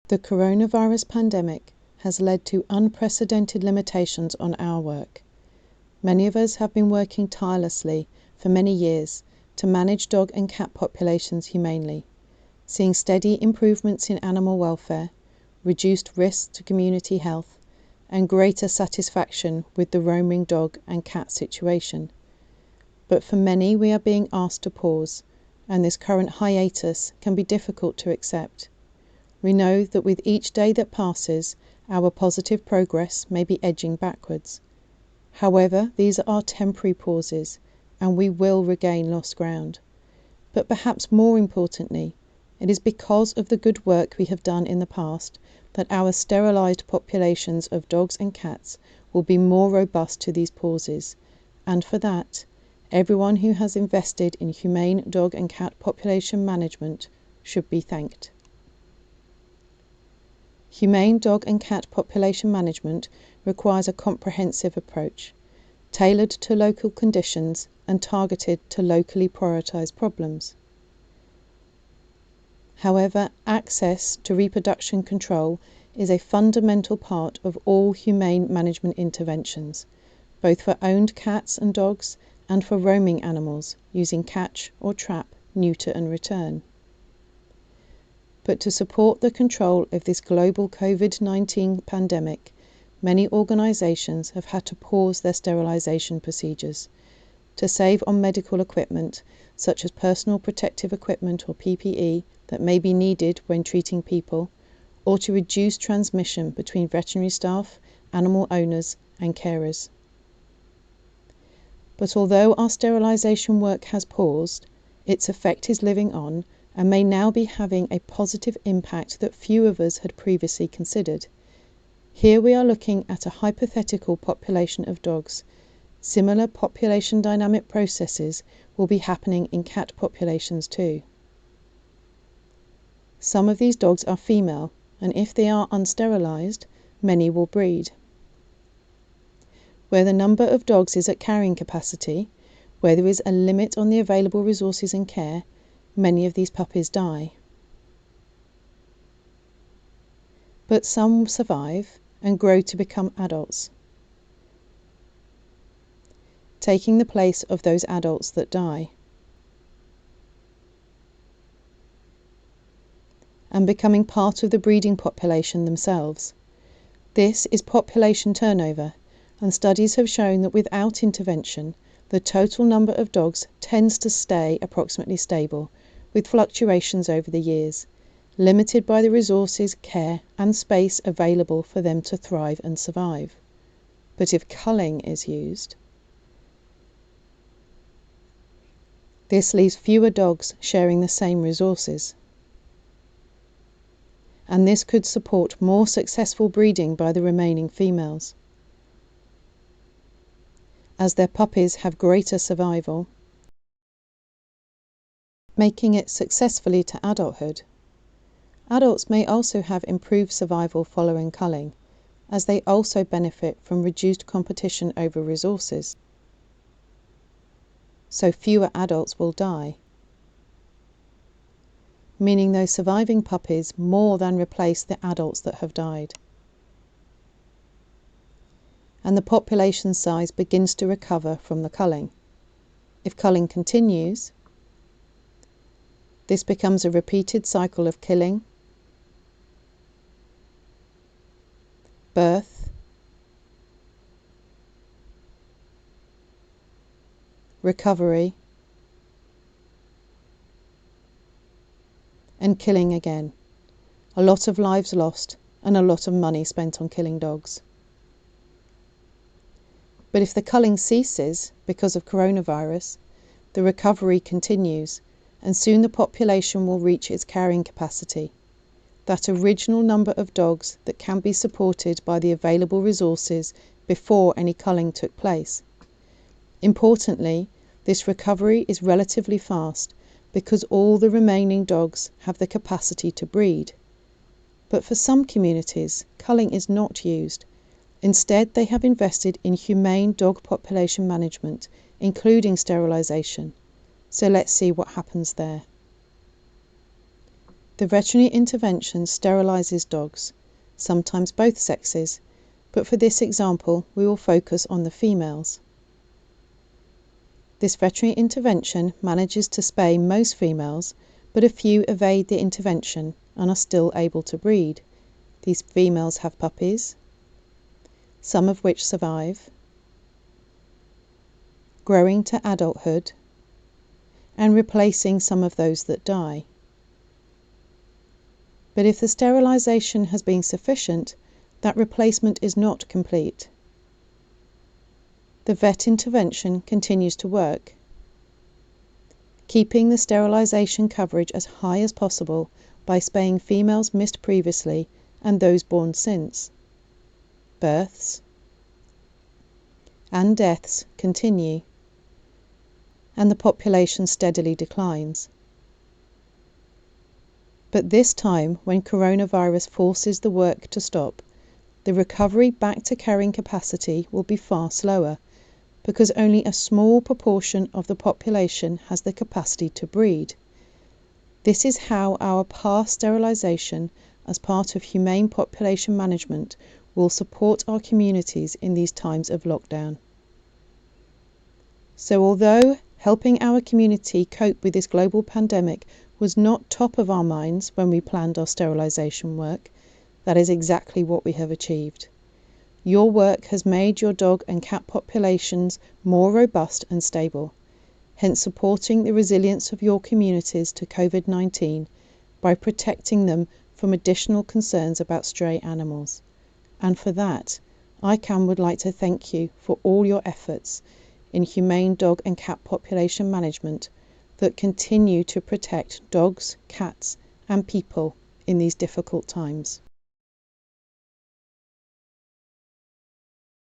The coronavirus pandemic has led to unprecedented limitations on our work. Many of us have been working tirelessly for many years to manage dog and cat populations humanely, seeing steady improvements in animal welfare, reduced risks to community health, and greater satisfaction with the roaming dog and cat situation. But for many, we are being asked to pause, and this current hiatus can be difficult to accept. We know that with each day that passes, our positive progress may be edging backwards. However, these are temporary pauses, and we will regain lost ground. But perhaps more importantly, it is because of the good work we have done in the past that our sterilized populations of dogs and cats will be more robust to these pauses, and for that, everyone who has invested in humane dog and cat population management should be thanked. Humane dog and cat population management requires a comprehensive approach, tailored to local conditions and targeted to locally prioritised problems. However, access to reproduction control is a fundamental part of all humane management interventions, both for owned cats and dogs and for roaming animals using catch or trap, neuter and return. But to support the control of this global COVID-19 pandemic, many organisations have had to pause their sterilisation procedures to save on medical equipment such as personal protective equipment or PPE that may be needed when treating people, or to reduce transmission between veterinary staff, animal owners and carers. But although our sterilisation work has paused, its effect is living on and may now be having a positive impact that few of us had previously considered. Here we are looking at a hypothetical population of dogs. Similar population dynamic processes will be happening in cat populations too. Some of these dogs are female, and if they are unsterilised, many will breed. Where the number of dogs is at carrying capacity, where there is a limit on the available resources and care, many of these puppies die. But some survive and grow to become adults, taking the place of those adults that die, and becoming part of the breeding population themselves. This is population turnover, and studies have shown that without intervention, the total number of dogs tends to stay approximately stable, with fluctuations over the years, limited by the resources, care and space available for them to thrive and survive. But if culling is used, this leaves fewer dogs sharing the same resources. And this could support more successful breeding by the remaining females, as their puppies have greater survival, making it successfully to adulthood. Adults may also have improved survival following culling, as they also benefit from reduced competition over resources. So fewer adults will die, meaning those surviving puppies more than replace the adults that have died. And the population size begins to recover from the culling. If culling continues, this becomes a repeated cycle of killing, birth, recovery, and killing again. A lot of lives lost and a lot of money spent on killing dogs. But if the culling ceases because of coronavirus, the recovery continues, and soon the population will reach its carrying capacity, that original number of dogs that can be supported by the available resources before any culling took place. Importantly, this recovery is relatively fast because all the remaining dogs have the capacity to breed. But for some communities, culling is not used. Instead, they have invested in humane dog population management, including sterilisation. So let's see what happens there. The veterinary intervention sterilises dogs, sometimes both sexes, but for this example we will focus on the females. This veterinary intervention manages to spay most females, but a few evade the intervention and are still able to breed. These females have puppies, some of which survive, growing to adulthood, and replacing some of those that die. But if the sterilisation has been sufficient, that replacement is not complete. The vet intervention continues to work, keeping the sterilisation coverage as high as possible by spaying females missed previously and those born since. Births and deaths continue, and the population steadily declines. But this time, when coronavirus forces the work to stop, the recovery back to carrying capacity will be far slower, because only a small proportion of the population has the capacity to breed. This is how our past sterilisation, as part of humane population management, will support our communities in these times of lockdown. So although helping our community cope with this global pandemic was not top of our minds when we planned our sterilisation work, that is exactly what we have achieved. Your work has made your dog and cat populations more robust and stable, hence supporting the resilience of your communities to COVID-19 by protecting them from additional concerns about stray animals. And for that, ICAM would like to thank you for all your efforts in humane dog and cat population management that continue to protect dogs, cats, and people in these difficult times.